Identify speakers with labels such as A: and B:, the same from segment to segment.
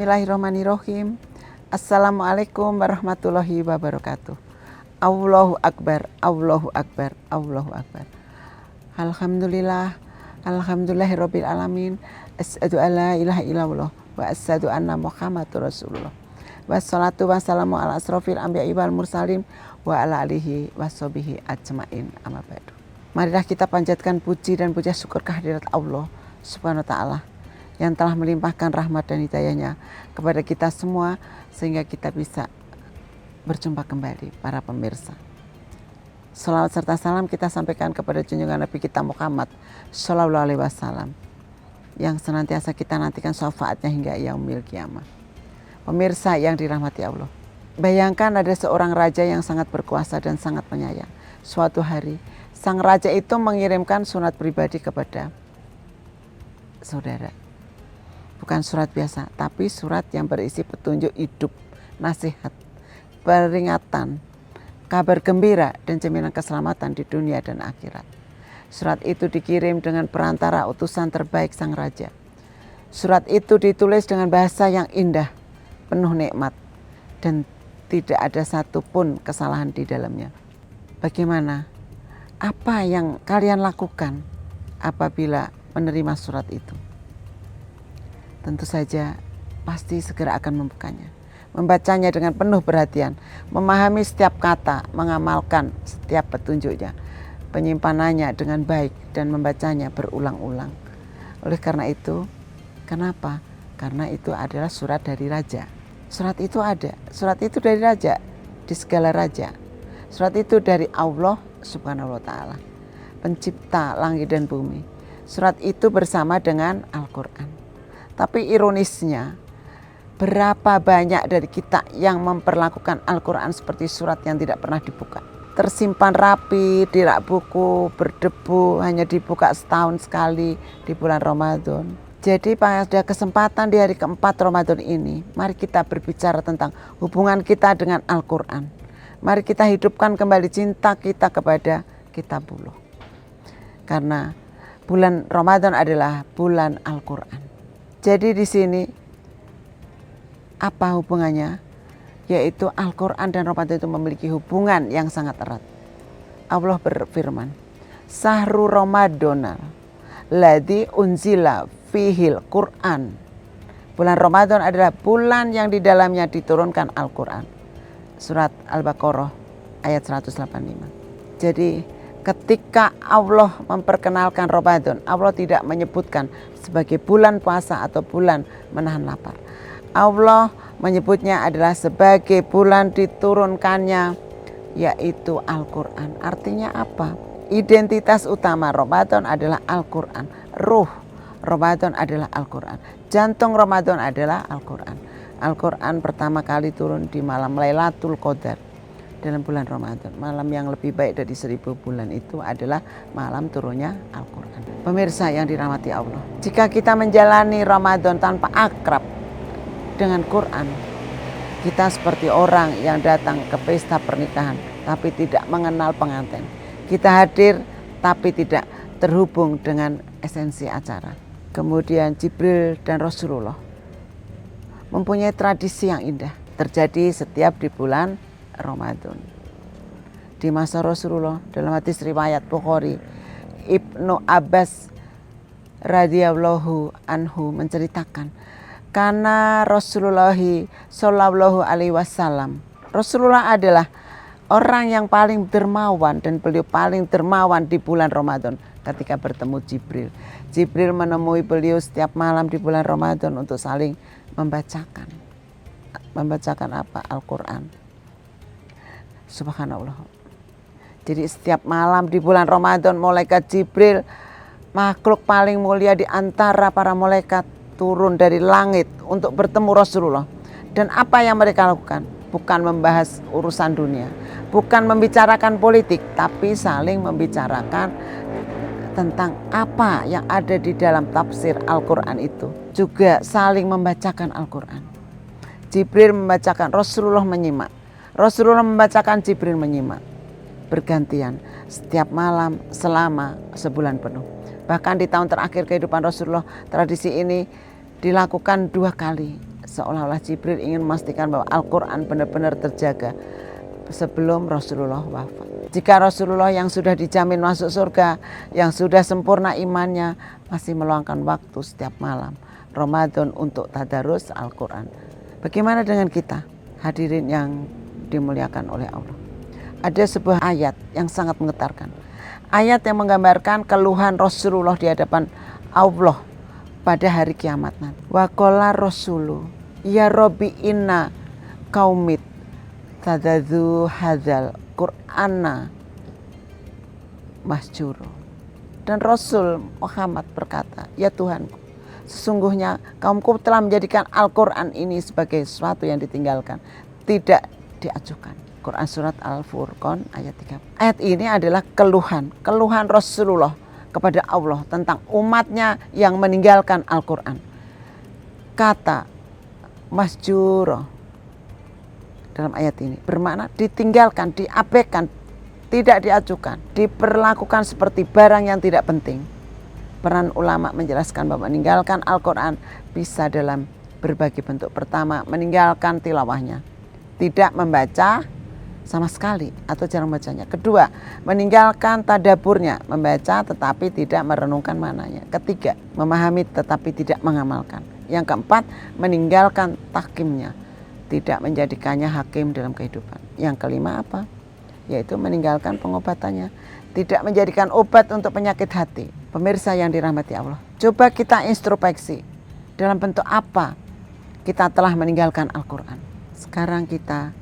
A: Bismillahirrahmanirrahim. Assalamualaikum warahmatullahi wabarakatuh. Allahu Akbar, Allahu Akbar, Allahu Akbar. Alhamdulillah, alhamdulillahirabbil alamin. Asyhadu alla ilaha illallah wa asyhadu anna Muhammadur Rasulullah. Wassalatu wassalamu ala asrofil anbiya'i wal mursalin wa ala alihi washabihi ajmain. Amma ba'du. Marilah kita panjatkan puji dan puja syukur kehadirat Allah Subhanahu wa taala yang telah melimpahkan rahmat dan hidayahnya kepada kita semua sehingga kita bisa berjumpa kembali para pemirsa. Salawat serta salam kita sampaikan kepada junjungan Nabi kita Muhammad Sallallahu Alaihi Wasallam yang senantiasa kita nantikan syafaatnya hingga yaumil kiamah. Pemirsa yang dirahmati Allah, bayangkan ada seorang raja yang sangat berkuasa dan sangat penyayang. Suatu hari sang raja itu mengirimkan surat pribadi kepada saudara. Bukan surat biasa, tapi surat yang berisi petunjuk hidup, nasihat, peringatan, kabar gembira, dan jaminan keselamatan di dunia dan akhirat. Surat itu dikirim dengan perantara utusan terbaik sang raja. Surat itu ditulis dengan bahasa yang indah, penuh nikmat, dan tidak ada satupun kesalahan di dalamnya. Bagaimana? Apa yang kalian lakukan apabila menerima surat itu? Tentu saja pasti segera akan membukanya, membacanya dengan penuh perhatian, memahami setiap kata, mengamalkan setiap petunjuknya, penyimpanannya dengan baik dan membacanya berulang-ulang. Oleh karena itu, kenapa? Karena itu adalah surat dari raja. Surat itu ada, surat itu dari raja, di segala raja. Surat itu dari Allah Subhanahu wa taala, pencipta langit dan bumi. Surat itu bersama dengan Al-Quran. Tapi ironisnya, berapa banyak dari kita yang memperlakukan Al-Quran seperti surat yang tidak pernah dibuka. Tersimpan rapi di rak buku, berdebu, hanya dibuka setahun sekali di bulan Ramadan. Jadi pada kesempatan di hari keempat Ramadan ini, mari kita berbicara tentang hubungan kita dengan Al-Quran. Mari kita hidupkan kembali cinta kita kepada Kitabullah. Karena bulan Ramadan adalah bulan Al-Quran. Jadi di sini apa hubungannya? Yaitu Al-Quran dan Ramadan itu memiliki hubungan yang sangat erat. Allah berfirman, Sahru Ramadana ladzi unzila fihil Quran. Bulan Ramadan adalah bulan yang di dalamnya diturunkan Al-Quran. Surat Al-Baqarah ayat 185. Jadi ketika Allah memperkenalkan Ramadan, Allah tidak menyebutkan sebagai bulan puasa atau bulan menahan lapar. Allah menyebutnya adalah sebagai bulan diturunkannya, yaitu Al-Quran. Artinya apa? Identitas utama Ramadan adalah Al-Quran. Ruh Ramadan adalah Al-Quran. Jantung Ramadan adalah Al-Quran. Al-Quran pertama kali turun di malam Lailatul Qadar dalam bulan Ramadan. Malam yang lebih baik dari 1000 bulan itu adalah malam turunnya Al-Quran. Pemirsa yang dirahmati Allah, jika kita menjalani Ramadan tanpa akrab dengan Quran, kita seperti orang yang datang ke pesta pernikahan tapi tidak mengenal pengantin. Kita hadir tapi tidak terhubung dengan esensi acara. Kemudian Jibril dan Rasulullah mempunyai tradisi yang indah, terjadi setiap di bulan Ramadan. Di masa Rasulullah, dalam hadis riwayat Bukhari, Ibnu Abbas radhiyallahu anhu menceritakan, karena Rasulullah sallallahu alaihi wasallam, Rasulullah adalah orang yang paling dermawan dan beliau paling dermawan di bulan Ramadan ketika bertemu Jibril. Jibril menemui beliau setiap malam di bulan Ramadan untuk saling membacakan. Membacakan apa? Al-Quran. Subhanallah. Jadi setiap malam di bulan Ramadan, malaikat Jibril, makhluk paling mulia di antara para malaikat, turun dari langit untuk bertemu Rasulullah. Dan apa yang mereka lakukan? Bukan membahas urusan dunia, bukan membicarakan politik, tapi saling membicarakan tentang apa yang ada di dalam tafsir Al-Quran itu. Juga saling membacakan Al-Quran. Jibril membacakan, Rasulullah menyimak. Rasulullah membacakan, Jibril menyimak. Bergantian setiap malam selama sebulan penuh. Bahkan di tahun terakhir kehidupan Rasulullah, tradisi ini dilakukan 2 kali Seolah-olah Jibril ingin memastikan bahwa Al-Quran benar-benar terjaga sebelum Rasulullah wafat. Jika Rasulullah yang sudah dijamin masuk surga, yang sudah sempurna imannya, masih meluangkan waktu setiap malam Ramadan untuk tadarus Al-Quran. Bagaimana dengan kita, hadirin yang dimuliakan oleh Allah? Ada sebuah ayat yang sangat menggetarkan. Ayat yang menggambarkan keluhan Rasulullah di hadapan Allah pada hari kiamat nanti. Wa qala rasulu ya Rabbi inna qaumit tadadzu hadzal qur'ana masjuro. Dan Rasul Muhammad berkata, ya Tuhanku, sesungguhnya kaumku telah menjadikan Al-Quran ini sebagai sesuatu yang ditinggalkan, tidak diajukan. Quran surat Al-Furqan ayat 3. Ayat ini adalah keluhan Rasulullah kepada Allah tentang umatnya yang meninggalkan Al-Quran. Kata masjuro dalam ayat ini bermakna ditinggalkan, diabaikan, tidak diajukan, diperlakukan seperti barang yang tidak penting. Peran ulama menjelaskan bahwa meninggalkan Al-Quran bisa dalam berbagai bentuk. Pertama, meninggalkan tilawahnya, tidak membaca sama sekali atau jarang bacanya. Kedua, meninggalkan tadaburnya, membaca tetapi tidak merenungkan maknanya. Ketiga, memahami tetapi tidak mengamalkan. Yang keempat, meninggalkan tahkimnya, tidak menjadikannya hakim dalam kehidupan. Yang kelima apa? Yaitu meninggalkan pengobatannya, tidak menjadikan obat untuk penyakit hati. Pemirsa yang dirahmati Allah, coba kita introspeksi, dalam bentuk apa kita telah meninggalkan Al-Quran. Sekarang kita,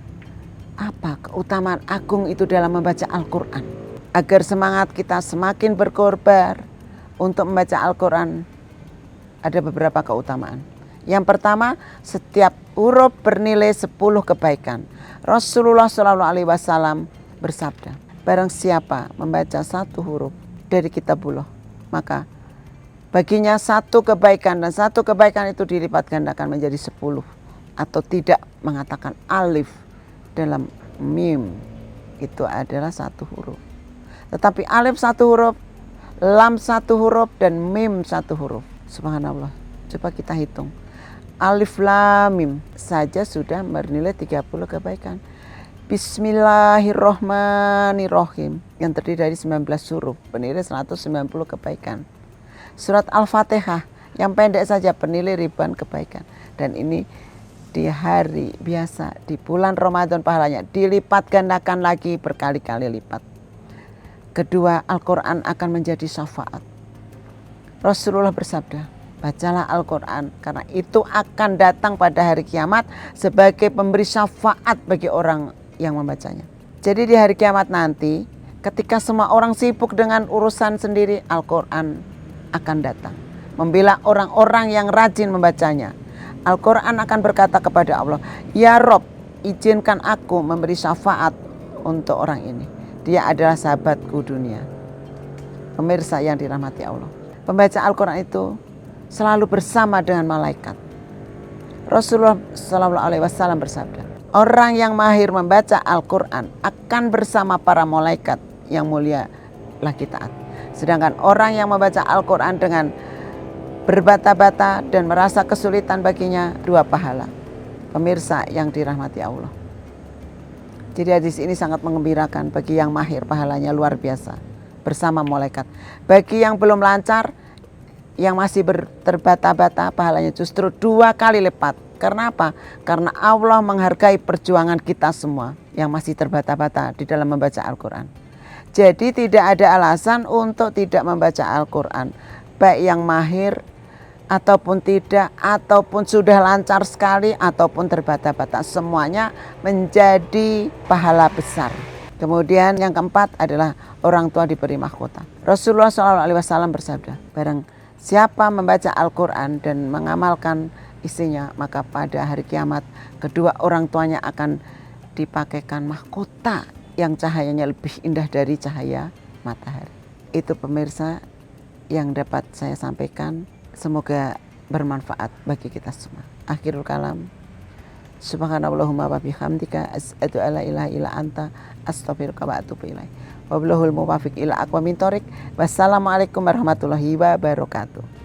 A: apa keutamaan agung itu dalam membaca Al-Quran? Agar semangat kita semakin berkorbar untuk membaca Al-Quran, ada beberapa keutamaan. Yang pertama, setiap huruf bernilai 10 kebaikan. Rasulullah SAW bersabda, barang siapa membaca satu huruf dari kitabullah, maka baginya satu kebaikan, dan satu kebaikan itu dilipat gandakan menjadi 10. Atau tidak mengatakan alif dalam mim, itu adalah satu huruf. Tetapi alif satu huruf, lam satu huruf, dan mim satu huruf. Subhanallah, coba kita hitung. Alif lam mim saja sudah bernilai 30 kebaikan. Bismillahirrohmanirrohim yang terdiri dari 19 huruf bernilai 190 kebaikan. Surat Al-Fatihah yang pendek saja bernilai ribuan kebaikan. Dan ini di hari biasa, di bulan Ramadan pahalanya dilipat gandakan lagi berkali-kali lipat. Kedua, Al-Quran akan menjadi syafaat. Rasulullah bersabda, bacalah Al-Quran karena itu akan datang pada hari kiamat sebagai pemberi syafaat bagi orang yang membacanya. Jadi di hari kiamat nanti, ketika semua orang sibuk dengan urusan sendiri, Al-Quran akan datang membela orang-orang yang rajin membacanya. Al-Quran akan berkata kepada Allah, ya Rob, izinkan aku memberi syafaat untuk orang ini. Dia adalah sahabatku dunia. Pemirsa yang dirahmati Allah, pembaca Al-Quran itu selalu bersama dengan malaikat. Rasulullah SAW bersabda, orang yang mahir membaca Al-Quran akan bersama para malaikat yang mulia lagi taat. Sedangkan orang yang membaca Al-Quran dengan berbata-bata dan merasa kesulitan baginya 2 pahala. Pemirsa yang dirahmati Allah, jadi hadis ini sangat mengembirakan. Bagi yang mahir pahalanya luar biasa bersama malaikat. Bagi yang belum lancar, yang masih terbata-bata, pahalanya justru 2 kali lipat. Karena apa? Karena Allah menghargai perjuangan kita semua yang masih terbata-bata di dalam membaca Al-Quran. Jadi tidak ada alasan untuk tidak membaca Al-Quran, baik yang mahir ataupun tidak, ataupun sudah lancar sekali, ataupun terbata-bata, semuanya menjadi pahala besar. Kemudian yang keempat adalah orang tua diberi mahkota. Rasulullah SAW bersabda, barang siapa membaca Al-Quran dan mengamalkan isinya, maka pada hari kiamat kedua orang tuanya akan dipakaikan mahkota yang cahayanya lebih indah dari cahaya matahari. Itu pemirsa yang dapat saya sampaikan. Semoga bermanfaat bagi kita semua. Akhirul kalam. Subhanallahumma wa bihamdika asyhadu alla ilaha illa anta astaghfiruka wa atubu ilaik. Wabillahil muwaffiq ila aqwamit thoriq. Wassalamualaikum warahmatullahi wabarakatuh.